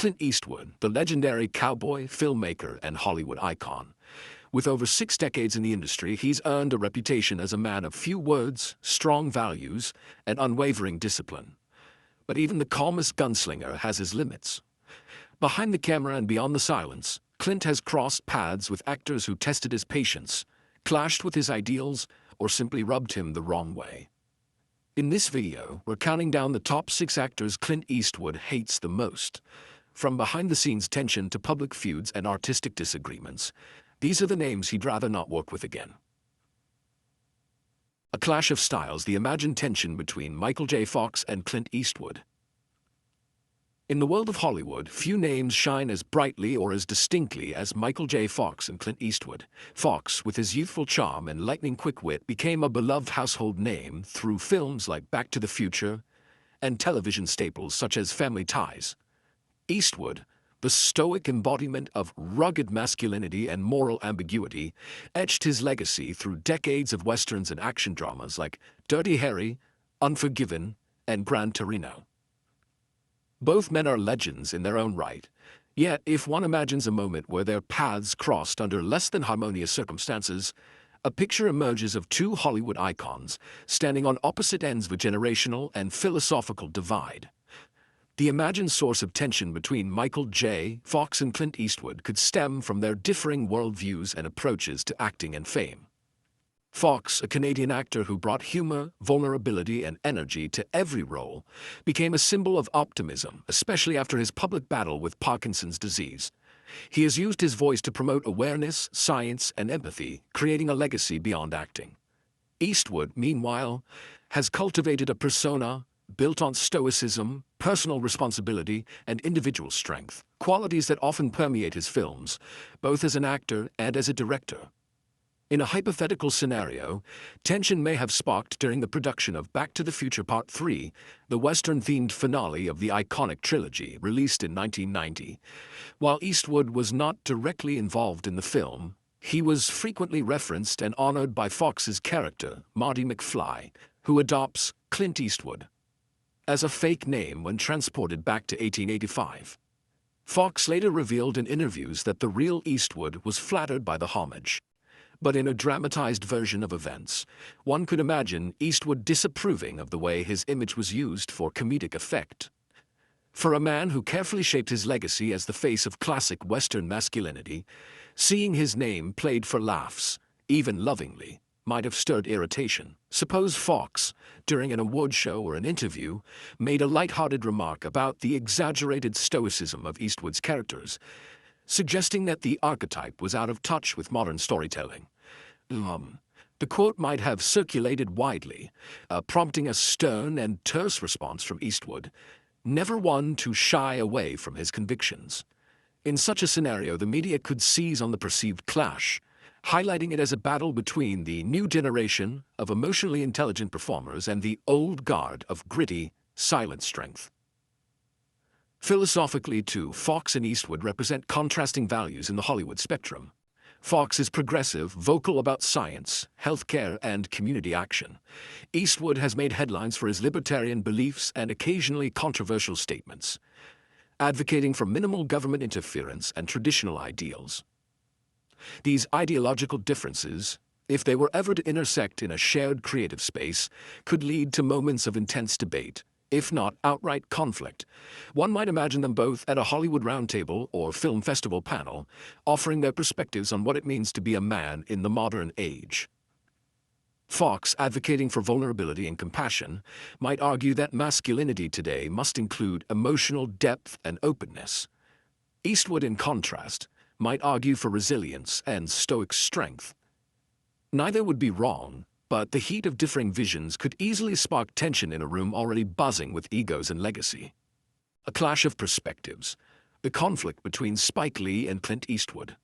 Clint Eastwood, the legendary cowboy, filmmaker, and Hollywood icon. With over 6 decades in the industry, he's earned a reputation as a man of few words, strong values, and unwavering discipline. But even the calmest gunslinger has his limits. Behind the camera and beyond the silence, Clint has crossed paths with actors who tested his patience, clashed with his ideals, or simply rubbed him the wrong way. In this video, we're counting down the top 6 actors Clint Eastwood hates the most. From behind-the-scenes tension to public feuds and artistic disagreements, these are the names he'd rather not work with again. A clash of styles, the imagined tension between Michael J. Fox and Clint Eastwood. In the world of Hollywood, few names shine as brightly or as distinctly as Michael J. Fox and Clint Eastwood. Fox, with his youthful charm and lightning-quick wit, became a beloved household name through films like Back to the Future and television staples such as Family Ties. Eastwood, the stoic embodiment of rugged masculinity and moral ambiguity, etched his legacy through decades of westerns and action dramas like Dirty Harry, Unforgiven, and Gran Torino. Both men are legends in their own right, yet if one imagines a moment where their paths crossed under less than harmonious circumstances, a picture emerges of 2 Hollywood icons standing on opposite ends of a generational and philosophical divide. The imagined source of tension between Michael J. Fox and Clint Eastwood could stem from their differing worldviews and approaches to acting and fame. Fox, a Canadian actor who brought humor, vulnerability, and energy to every role, became a symbol of optimism, especially after his public battle with Parkinson's disease. He has used his voice to promote awareness, science, and empathy, creating a legacy beyond acting. Eastwood, meanwhile, has cultivated a persona built on stoicism, personal responsibility, and individual strength, qualities that often permeate his films, both as an actor and as a director. In a hypothetical scenario, tension may have sparked during the production of Back to the Future Part 3, the Western-themed finale of the iconic trilogy, released in 1990. While Eastwood was not directly involved in the film, he was frequently referenced and honored by Fox's character, Marty McFly, who adopts Clint Eastwood as a fake name when transported back to 1885. Fox later revealed in interviews that the real Eastwood was flattered by the homage. But in a dramatized version of events, one could imagine Eastwood disapproving of the way his image was used for comedic effect. For a man who carefully shaped his legacy as the face of classic Western masculinity, seeing his name played for laughs, even lovingly, might have stirred irritation. Suppose Fox, during an award show or an interview, made a light-hearted remark about the exaggerated stoicism of Eastwood's characters, suggesting that the archetype was out of touch with modern storytelling. The quote might have circulated widely, prompting a stern and terse response from Eastwood, never one to shy away from his convictions. In such a scenario, the media could seize on the perceived clash, highlighting it as a battle between the new generation of emotionally intelligent performers and the old guard of gritty, silent strength. Philosophically, too, Fox and Eastwood represent contrasting values in the Hollywood spectrum. Fox is progressive, vocal about science, healthcare, and community action. Eastwood has made headlines for his libertarian beliefs and occasionally controversial statements, advocating for minimal government interference and traditional ideals. These ideological differences, if they were ever to intersect in a shared creative space, could lead to moments of intense debate, if not outright conflict. One might imagine them both at a Hollywood roundtable or film festival panel, offering their perspectives on what it means to be a man in the modern age. Fox, advocating for vulnerability and compassion, might argue that masculinity today must include emotional depth and openness. Eastwood, in contrast, might argue for resilience and stoic strength. Neither would be wrong, but the heat of differing visions could easily spark tension in a room already buzzing with egos and legacy. A clash of perspectives, the conflict between Spike Lee and Clint Eastwood.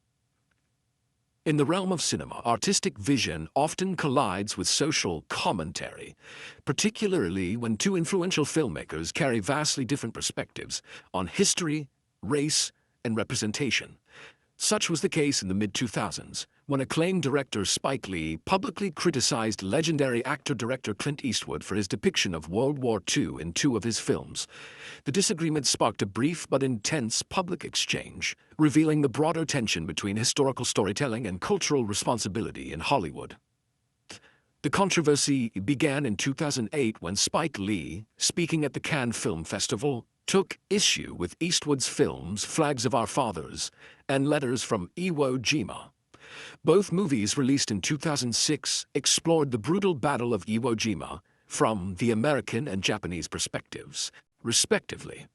In the realm of cinema, artistic vision often collides with social commentary, particularly when 2 influential filmmakers carry vastly different perspectives on history, race, and representation. Such was the case in the mid-2000s, when acclaimed director Spike Lee publicly criticized legendary actor-director Clint Eastwood for his depiction of World War II in two of his films. The disagreement sparked a brief but intense public exchange, revealing the broader tension between historical storytelling and cultural responsibility in Hollywood. The controversy began in 2008 when Spike Lee, speaking at the Cannes Film Festival, took issue with Eastwood's films Flags of Our Fathers and Letters from Iwo Jima. Both movies, released in 2006, explored the brutal Battle of Iwo Jima from the American and Japanese perspectives, respectively.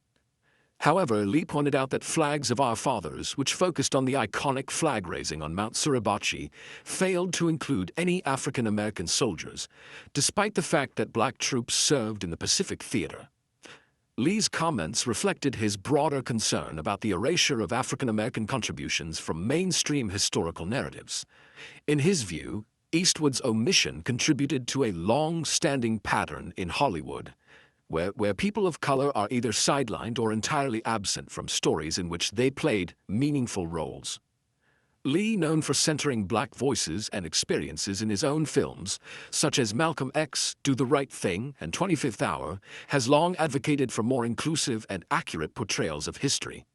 However, Lee pointed out that Flags of Our Fathers, which focused on the iconic flag raising on Mount Suribachi, failed to include any African-American soldiers, despite the fact that black troops served in the Pacific Theater. Lee's comments reflected his broader concern about the erasure of African-American contributions from mainstream historical narratives. In his view, Eastwood's omission contributed to a long-standing pattern in Hollywood, where people of color are either sidelined or entirely absent from stories in which they played meaningful roles. Lee, known for centering black voices and experiences in his own films, such as Malcolm X, Do the Right Thing, and 25th Hour, has long advocated for more inclusive and accurate portrayals of history.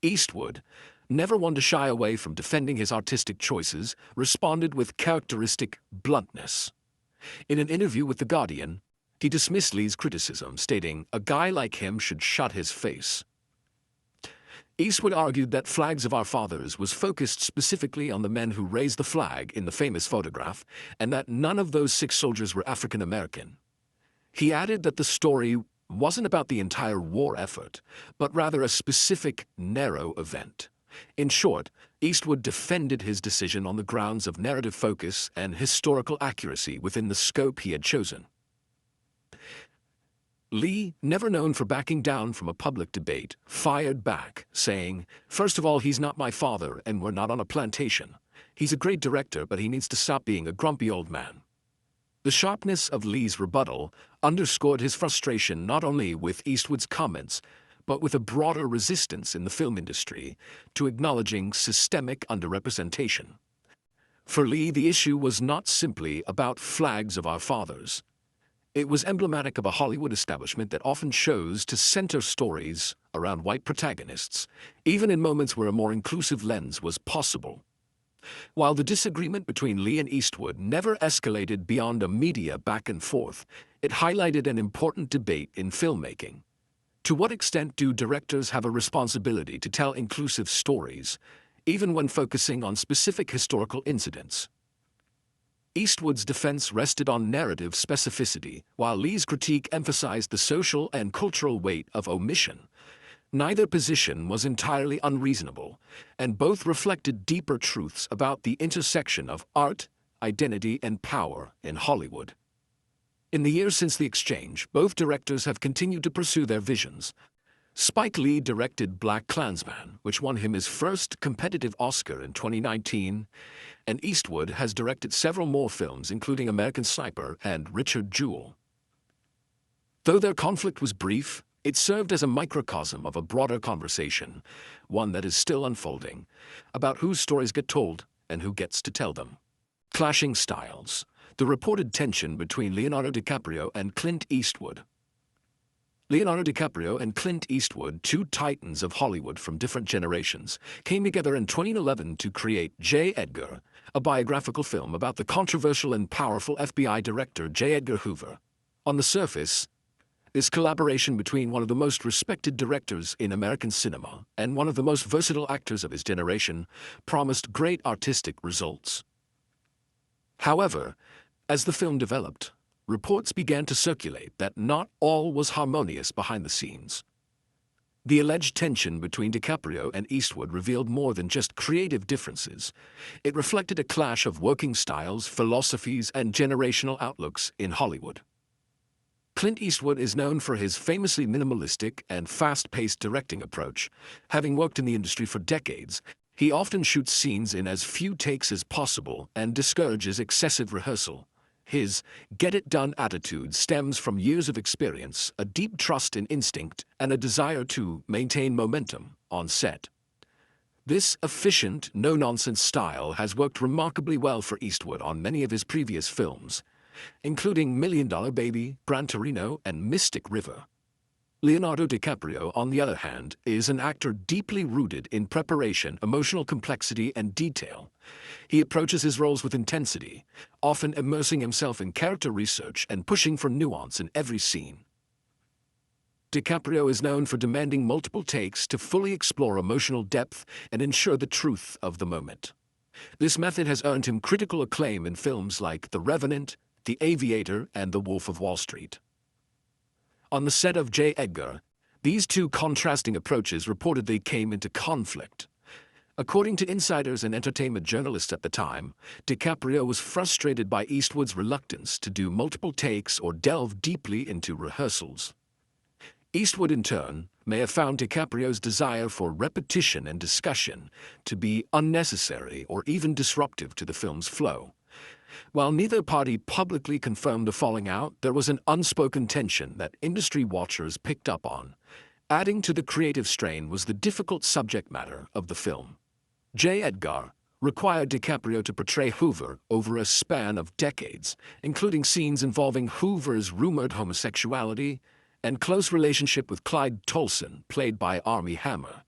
Eastwood, never one to shy away from defending his artistic choices, responded with characteristic bluntness. In an interview with The Guardian, he dismissed Lee's criticism, stating, "A guy like him should shut his face." Eastwood argued that Flags of Our Fathers was focused specifically on the men who raised the flag in the famous photograph, and that none of those 6 soldiers were African American. He added that the story wasn't about the entire war effort, but rather a specific, narrow event. In short, Eastwood defended his decision on the grounds of narrative focus and historical accuracy within the scope he had chosen. Lee, never known for backing down from a public debate, fired back, saying, "First of all, he's not my father, and we're not on a plantation. He's a great director, but he needs to stop being a grumpy old man." The sharpness of Lee's rebuttal underscored his frustration not only with Eastwood's comments, but with a broader resistance in the film industry to acknowledging systemic underrepresentation. For Lee, the issue was not simply about Flags of Our Fathers. It was emblematic of a Hollywood establishment that often chose to center stories around white protagonists, even in moments where a more inclusive lens was possible. While the disagreement between Lee and Eastwood never escalated beyond a media back and forth, it highlighted an important debate in filmmaking. To what extent do directors have a responsibility to tell inclusive stories, even when focusing on specific historical incidents? Eastwood's defense rested on narrative specificity, while Lee's critique emphasized the social and cultural weight of omission. Neither position was entirely unreasonable, and both reflected deeper truths about the intersection of art, identity, and power in Hollywood. In the years since the exchange, both directors have continued to pursue their visions. Spike Lee directed BlacKkKlansman, which won him his first competitive Oscar in 2019, and Eastwood has directed several more films, including American Sniper and Richard Jewell. Though their conflict was brief, it served as a microcosm of a broader conversation, one that is still unfolding, about whose stories get told and who gets to tell them. Clashing styles. The reported tension between Leonardo DiCaprio and Clint Eastwood. Leonardo DiCaprio and Clint Eastwood, two titans of Hollywood from different generations, came together in 2011 to create J. Edgar, a biographical film about the controversial and powerful FBI director J. Edgar Hoover. On the surface, this collaboration between one of the most respected directors in American cinema and one of the most versatile actors of his generation promised great artistic results. However, as the film developed, reports began to circulate that not all was harmonious behind the scenes. The alleged tension between DiCaprio and Eastwood revealed more than just creative differences. It reflected a clash of working styles, philosophies, and generational outlooks in Hollywood. Clint Eastwood is known for his famously minimalistic and fast-paced directing approach. Having worked in the industry for decades, he often shoots scenes in as few takes as possible and discourages excessive rehearsal. His get-it-done attitude stems from years of experience, a deep trust in instinct, and a desire to maintain momentum on set. This efficient, no-nonsense style has worked remarkably well for Eastwood on many of his previous films, including Million Dollar Baby, Gran Torino, and Mystic River. Leonardo DiCaprio, on the other hand, is an actor deeply rooted in preparation, emotional complexity, and detail. He approaches his roles with intensity, often immersing himself in character research and pushing for nuance in every scene. DiCaprio is known for demanding multiple takes to fully explore emotional depth and ensure the truth of the moment. This method has earned him critical acclaim in films like The Revenant, The Aviator, and The Wolf of Wall Street. On the set of J. Edgar, these two contrasting approaches reportedly came into conflict. According to insiders and entertainment journalists at the time, DiCaprio was frustrated by Eastwood's reluctance to do multiple takes or delve deeply into rehearsals. Eastwood, in turn, may have found DiCaprio's desire for repetition and discussion to be unnecessary or even disruptive to the film's flow. While neither party publicly confirmed the falling out, there was an unspoken tension that industry watchers picked up on. Adding to the creative strain was the difficult subject matter of the film. J. Edgar required DiCaprio to portray Hoover over a span of decades, including scenes involving Hoover's rumored homosexuality and close relationship with Clyde Tolson, played by Armie Hammer.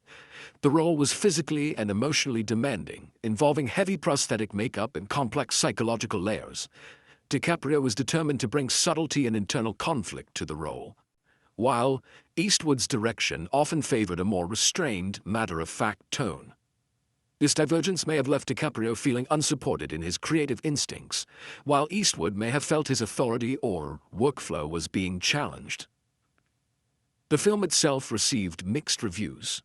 The role was physically and emotionally demanding, involving heavy prosthetic makeup and complex psychological layers. DiCaprio was determined to bring subtlety and internal conflict to the role, while Eastwood's direction often favored a more restrained, matter-of-fact tone. This divergence may have left DiCaprio feeling unsupported in his creative instincts, while Eastwood may have felt his authority or workflow was being challenged. The film itself received mixed reviews.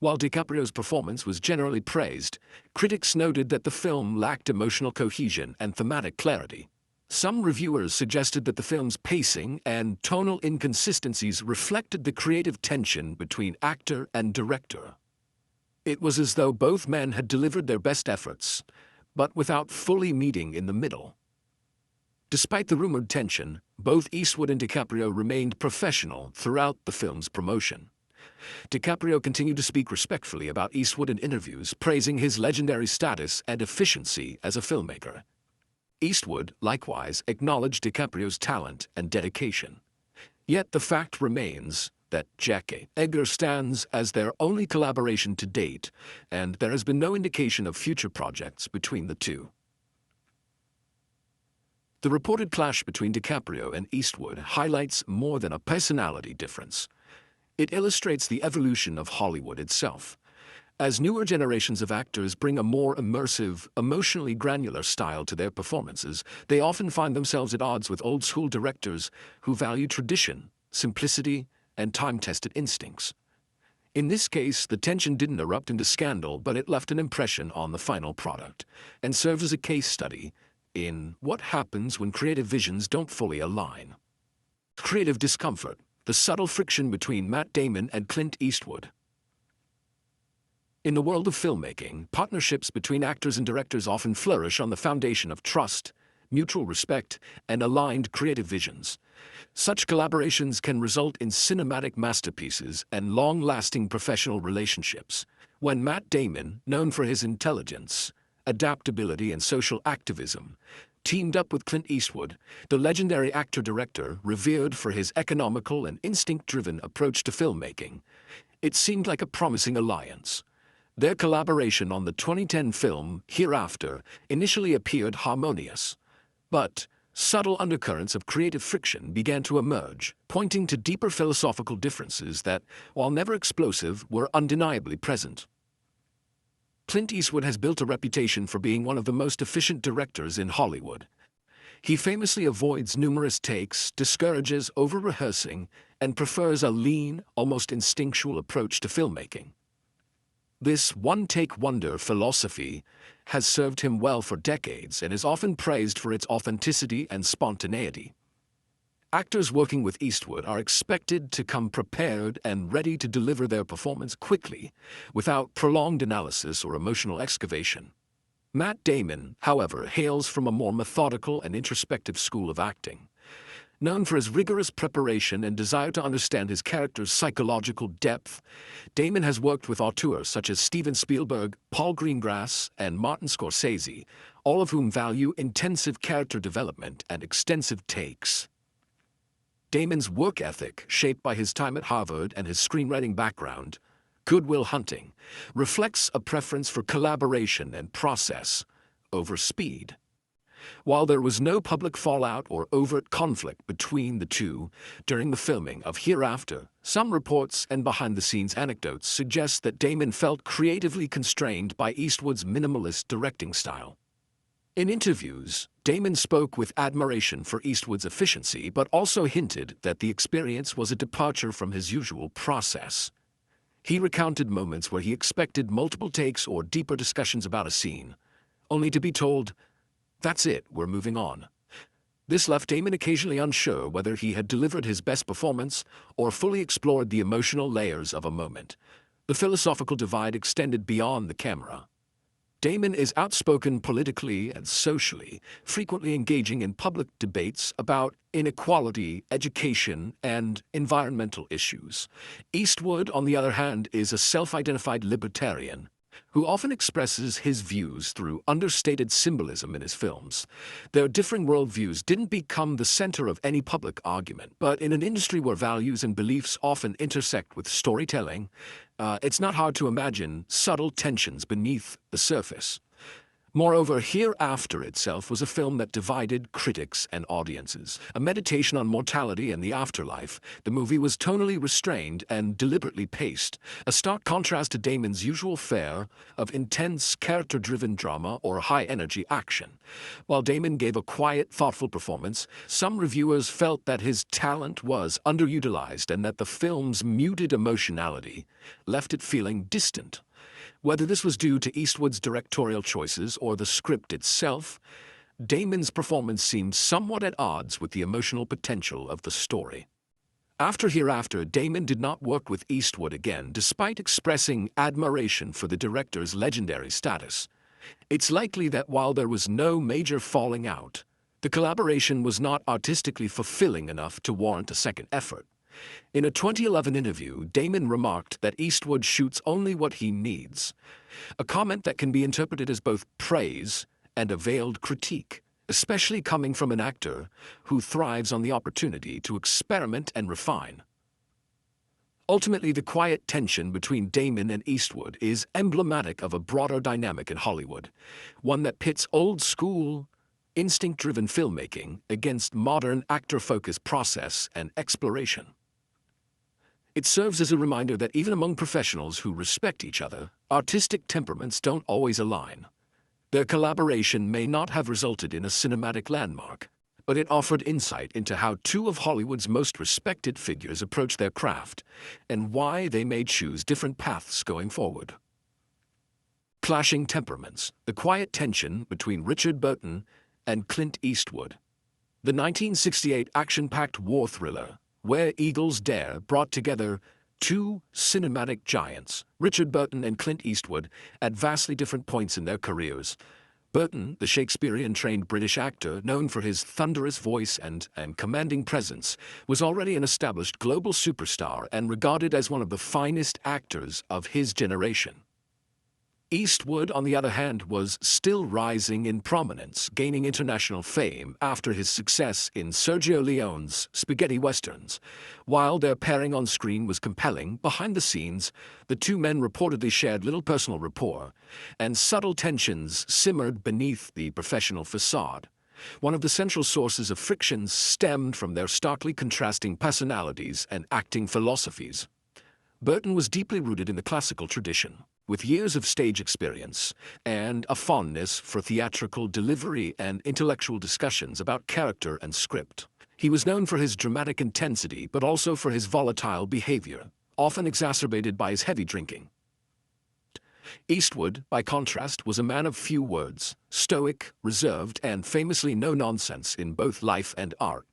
While DiCaprio's performance was generally praised, critics noted that the film lacked emotional cohesion and thematic clarity. Some reviewers suggested that the film's pacing and tonal inconsistencies reflected the creative tension between actor and director. It was as though both men had delivered their best efforts, but without fully meeting in the middle. Despite the rumored tension, both Eastwood and DiCaprio remained professional throughout the film's promotion. DiCaprio continued to speak respectfully about Eastwood in interviews, praising his legendary status and efficiency as a filmmaker. Eastwood, likewise, acknowledged DiCaprio's talent and dedication. Yet the fact remains that J. Edgar stands as their only collaboration to date, and there has been no indication of future projects between the two. The reported clash between DiCaprio and Eastwood highlights more than a personality difference. It illustrates the evolution of Hollywood itself. As newer generations of actors bring a more immersive, emotionally granular style to their performances, they often find themselves at odds with old-school directors who value tradition, simplicity, and time-tested instincts. In this case, the tension didn't erupt into scandal, but it left an impression on the final product, and serves as a case study in what happens when creative visions don't fully align. Creative discomfort, the subtle friction between Matt Damon and Clint Eastwood. In the world of filmmaking, partnerships between actors and directors often flourish on the foundation of trust, mutual respect, and aligned creative visions. Such collaborations can result in cinematic masterpieces and long-lasting professional relationships. When Matt Damon, known for his intelligence, adaptability, and social activism, teamed up with Clint Eastwood, the legendary actor-director revered for his economical and instinct-driven approach to filmmaking, it seemed like a promising alliance. Their collaboration on the 2010 film Hereafter initially appeared harmonious, but subtle undercurrents of creative friction began to emerge, pointing to deeper philosophical differences that, while never explosive, were undeniably present. Clint Eastwood has built a reputation for being one of the most efficient directors in Hollywood. He famously avoids numerous takes, discourages over-rehearsing, and prefers a lean, almost instinctual approach to filmmaking. This one-take wonder philosophy has served him well for decades and is often praised for its authenticity and spontaneity. Actors working with Eastwood are expected to come prepared and ready to deliver their performance quickly, without prolonged analysis or emotional excavation. Matt Damon, however, hails from a more methodical and introspective school of acting. Known for his rigorous preparation and desire to understand his character's psychological depth, Damon has worked with auteurs such as Steven Spielberg, Paul Greengrass, and Martin Scorsese, all of whom value intensive character development and extensive takes. Damon's work ethic, shaped by his time at Harvard and his screenwriting background, Good Will Hunting, reflects a preference for collaboration and process over speed. While there was no public fallout or overt conflict between the two during the filming of Hereafter, some reports and behind-the-scenes anecdotes suggest that Damon felt creatively constrained by Eastwood's minimalist directing style. In interviews, Damon spoke with admiration for Eastwood's efficiency but also hinted that the experience was a departure from his usual process. He recounted moments where he expected multiple takes or deeper discussions about a scene, only to be told, "That's it, we're moving on." This left Damon occasionally unsure whether he had delivered his best performance or fully explored the emotional layers of a moment. The philosophical divide extended beyond the camera. Damon is outspoken politically and socially, frequently engaging in public debates about inequality, education, and environmental issues. Eastwood, on the other hand, is a self-identified libertarian who often expresses his views through understated symbolism in his films. Their differing worldviews didn't become the center of any public argument, but in an industry where values and beliefs often intersect with storytelling, it's not hard to imagine subtle tensions beneath the surface. Moreover, Hereafter itself was a film that divided critics and audiences. A meditation on mortality and the afterlife, the movie was tonally restrained and deliberately paced, a stark contrast to Damon's usual fare of intense, character-driven drama or high-energy action. While Damon gave a quiet, thoughtful performance, some reviewers felt that his talent was underutilized and that the film's muted emotionality left it feeling distant. Whether this was due to Eastwood's directorial choices or the script itself, Damon's performance seemed somewhat at odds with the emotional potential of the story. After Hereafter, Damon did not work with Eastwood again, despite expressing admiration for the director's legendary status. It's likely that while there was no major falling out, the collaboration was not artistically fulfilling enough to warrant a second effort. In a 2011 interview, Damon remarked that Eastwood shoots only what he needs, a comment that can be interpreted as both praise and a veiled critique, especially coming from an actor who thrives on the opportunity to experiment and refine. Ultimately, the quiet tension between Damon and Eastwood is emblematic of a broader dynamic in Hollywood, one that pits old-school, instinct-driven filmmaking against modern actor-focused process and exploration. It serves as a reminder that even among professionals who respect each other, artistic temperaments don't always align. Their collaboration may not have resulted in a cinematic landmark, but it offered insight into how two of Hollywood's most respected figures approach their craft and why they may choose different paths going forward. Clashing temperaments, the quiet tension between Richard Burton and Clint Eastwood. The 1968 action-packed war thriller, Where Eagles Dare, brought together two cinematic giants, Richard Burton and Clint Eastwood, at vastly different points in their careers. Burton, the Shakespearean-trained British actor known for his thunderous voice and commanding presence, was already an established global superstar and regarded as one of the finest actors of his generation. Eastwood, on the other hand, was still rising in prominence, gaining international fame after his success in Sergio Leone's spaghetti westerns. While their pairing on screen was compelling, behind the scenes, the two men reportedly shared little personal rapport, and subtle tensions simmered beneath the professional facade. One of the central sources of frictions stemmed from their starkly contrasting personalities and acting philosophies. Burton was deeply rooted in the classical tradition, with years of stage experience and a fondness for theatrical delivery and intellectual discussions about character and script. He was known for his dramatic intensity, but also for his volatile behavior, often exacerbated by his heavy drinking. Eastwood, by contrast, was a man of few words, stoic, reserved, and famously no-nonsense in both life and art.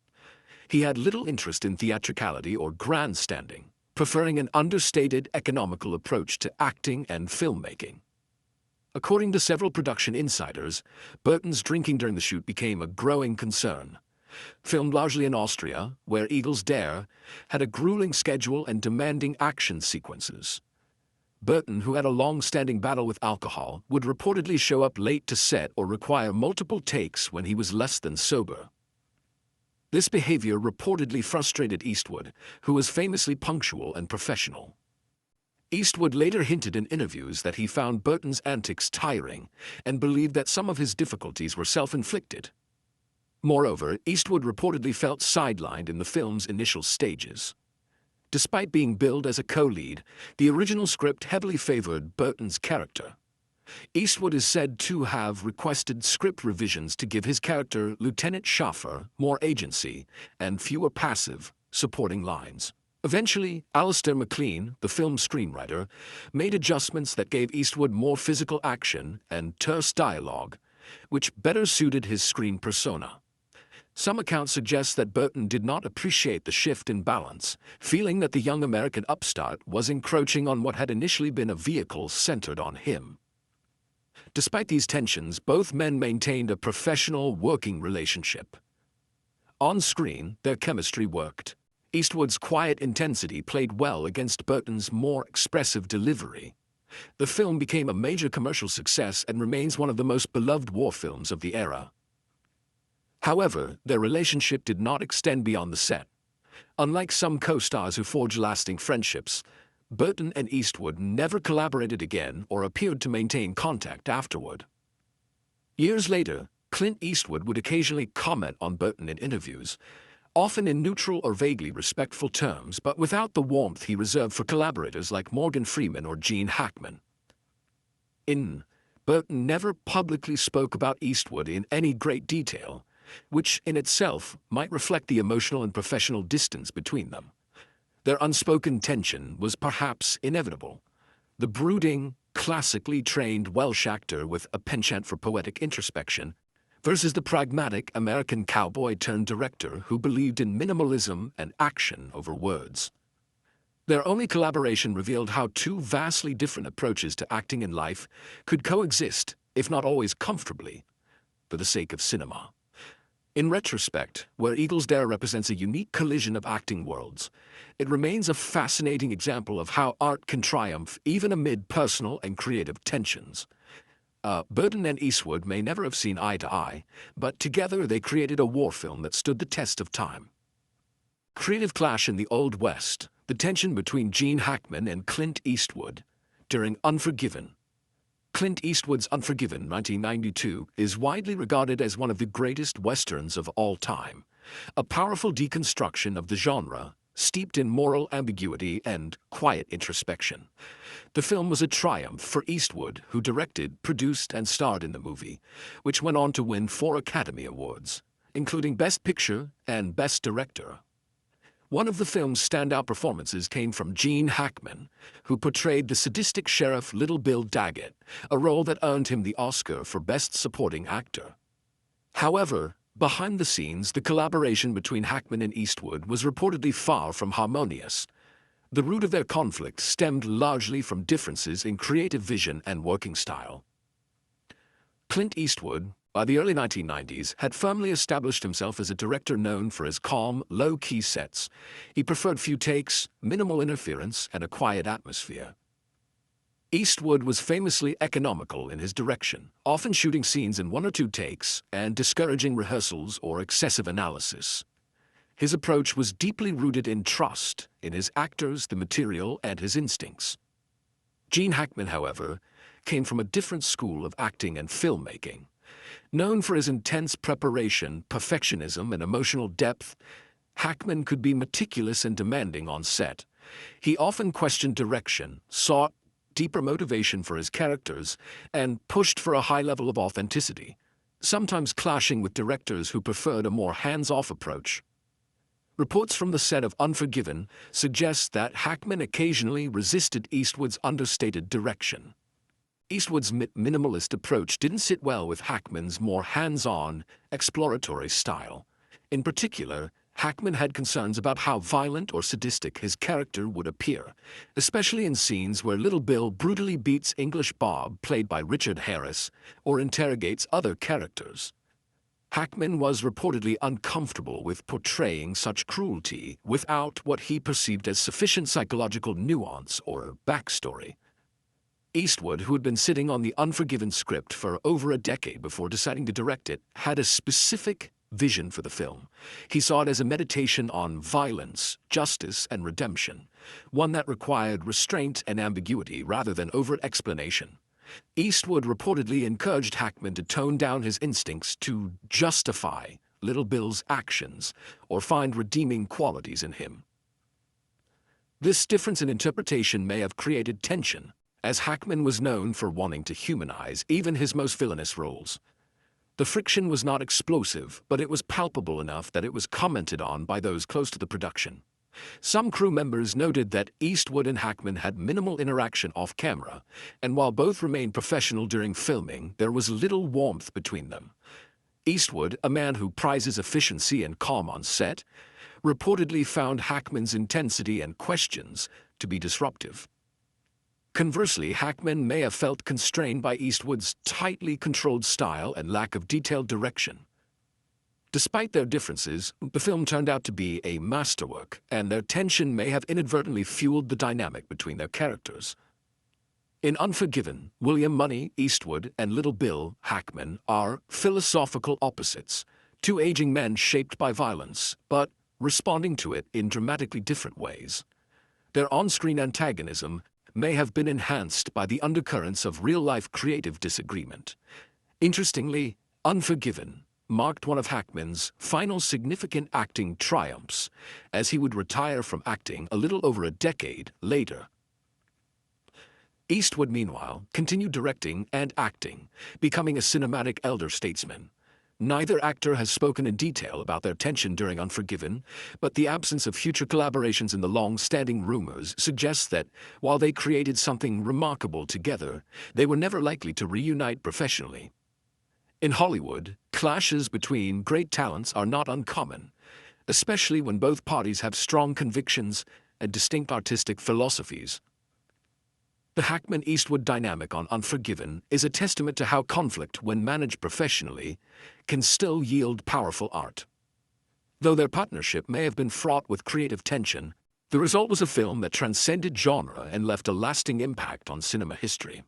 He had little interest in theatricality or grandstanding, preferring an understated, economical approach to acting and filmmaking. According to several production insiders, Burton's drinking during the shoot became a growing concern. Filmed largely in Austria, where Eagles Dare had a grueling schedule and demanding action sequences. Burton, who had a long-standing battle with alcohol, would reportedly show up late to set or require multiple takes when he was less than sober. This behavior reportedly frustrated Eastwood, who was famously punctual and professional. Eastwood later hinted in interviews that he found Burton's antics tiring and believed that some of his difficulties were self-inflicted. Moreover, Eastwood reportedly felt sidelined in the film's initial stages. Despite being billed as a co-lead, the original script heavily favored Burton's character. Eastwood is said to have requested script revisions to give his character, Lieutenant Schaffer, more agency and fewer passive, supporting lines. Eventually, Alistair MacLean, the film's screenwriter, made adjustments that gave Eastwood more physical action and terse dialogue, which better suited his screen persona. Some accounts suggest that Burton did not appreciate the shift in balance, feeling that the young American upstart was encroaching on what had initially been a vehicle centered on him. Despite these tensions, both men maintained a professional working relationship. On screen, their chemistry worked. Eastwood's quiet intensity played well against Burton's more expressive delivery. The film became a major commercial success and remains one of the most beloved war films of the era. However, their relationship did not extend beyond the set. Unlike some co-stars who forged lasting friendships, Burton and Eastwood never collaborated again or appeared to maintain contact afterward. Years later, Clint Eastwood would occasionally comment on Burton in interviews, often in neutral or vaguely respectful terms, but without the warmth he reserved for collaborators like Morgan Freeman or Gene Hackman. Burton never publicly spoke about Eastwood in any great detail, which in itself might reflect the emotional and professional distance between them. Their unspoken tension was perhaps inevitable. The brooding, classically trained Welsh actor with a penchant for poetic introspection versus the pragmatic American cowboy-turned-director who believed in minimalism and action over words. Their only collaboration revealed how two vastly different approaches to acting in life could coexist, if not always comfortably, for the sake of cinema. In retrospect, where Eagles Dare represents a unique collision of acting worlds, it remains a fascinating example of how art can triumph even amid personal and creative tensions. Burton and Eastwood may never have seen eye to eye, but together they created a war film that stood the test of time. Creative clash in the Old West, the tension between Gene Hackman and Clint Eastwood during Unforgiven. Clint Eastwood's Unforgiven, 1992, is widely regarded as one of the greatest westerns of all time, a powerful deconstruction of the genre, steeped in moral ambiguity and quiet introspection. The film was a triumph for Eastwood, who directed, produced, and starred in the movie, which went on to win 4 Academy Awards, including Best Picture and Best Director. One of the film's standout performances came from Gene Hackman, who portrayed the sadistic sheriff Little Bill Daggett, a role that earned him the Oscar for Best Supporting Actor. However, behind the scenes, the collaboration between Hackman and Eastwood was reportedly far from harmonious. The root of their conflict stemmed largely from differences in creative vision and working style. Clint Eastwood, by the early 1990s, had firmly established himself as a director known for his calm, low-key sets. He preferred few takes, minimal interference, and a quiet atmosphere. Eastwood was famously economical in his direction, often shooting scenes in 1 or 2 takes and discouraging rehearsals or excessive analysis. His approach was deeply rooted in trust in his actors, the material, and his instincts. Gene Hackman, however, came from a different school of acting and filmmaking. Known for his intense preparation, perfectionism, and emotional depth, Hackman could be meticulous and demanding on set. He often questioned direction, sought deeper motivation for his characters, and pushed for a high level of authenticity, sometimes clashing with directors who preferred a more hands-off approach. Reports from the set of Unforgiven suggest that Hackman occasionally resisted Eastwood's understated direction. Eastwood's minimalist approach didn't sit well with Hackman's more hands-on, exploratory style. In particular, Hackman had concerns about how violent or sadistic his character would appear, especially in scenes where Little Bill brutally beats English Bob, played by Richard Harris, or interrogates other characters. Hackman was reportedly uncomfortable with portraying such cruelty without what he perceived as sufficient psychological nuance or backstory. Eastwood, who had been sitting on the Unforgiven script for over a decade before deciding to direct it, had a specific vision for the film. He saw it as a meditation on violence, justice, and redemption, one that required restraint and ambiguity rather than overt explanation. Eastwood reportedly encouraged Hackman to tone down his instincts to justify Little Bill's actions or find redeeming qualities in him. This difference in interpretation may have created tension, as Hackman was known for wanting to humanize even his most villainous roles. The friction was not explosive, but it was palpable enough that it was commented on by those close to the production. Some crew members noted that Eastwood and Hackman had minimal interaction off-camera, and while both remained professional during filming, there was little warmth between them. Eastwood, a man who prizes efficiency and calm on set, reportedly found Hackman's intensity and questions to be disruptive. Conversely, Hackman may have felt constrained by Eastwood's tightly controlled style and lack of detailed direction. Despite their differences, the film turned out to be a masterwork, and their tension may have inadvertently fueled the dynamic between their characters. In Unforgiven, William Money Eastwood and Little Bill Hackman are philosophical opposites, two aging men shaped by violence, but responding to it in dramatically different ways. Their on-screen antagonism may have been enhanced by the undercurrents of real-life creative disagreement. Interestingly, Unforgiven marked one of Hackman's final significant acting triumphs, as he would retire from acting a little over a decade later. Eastwood, meanwhile, continued directing and acting, becoming a cinematic elder statesman. Neither actor has spoken in detail about their tension during Unforgiven, but the absence of future collaborations in the long-standing rumors suggests that, while they created something remarkable together, they were never likely to reunite professionally. In Hollywood, clashes between great talents are not uncommon, especially when both parties have strong convictions and distinct artistic philosophies. The Hackman-Eastwood dynamic on Unforgiven is a testament to how conflict, when managed professionally, can still yield powerful art. Though their partnership may have been fraught with creative tension, the result was a film that transcended genre and left a lasting impact on cinema history.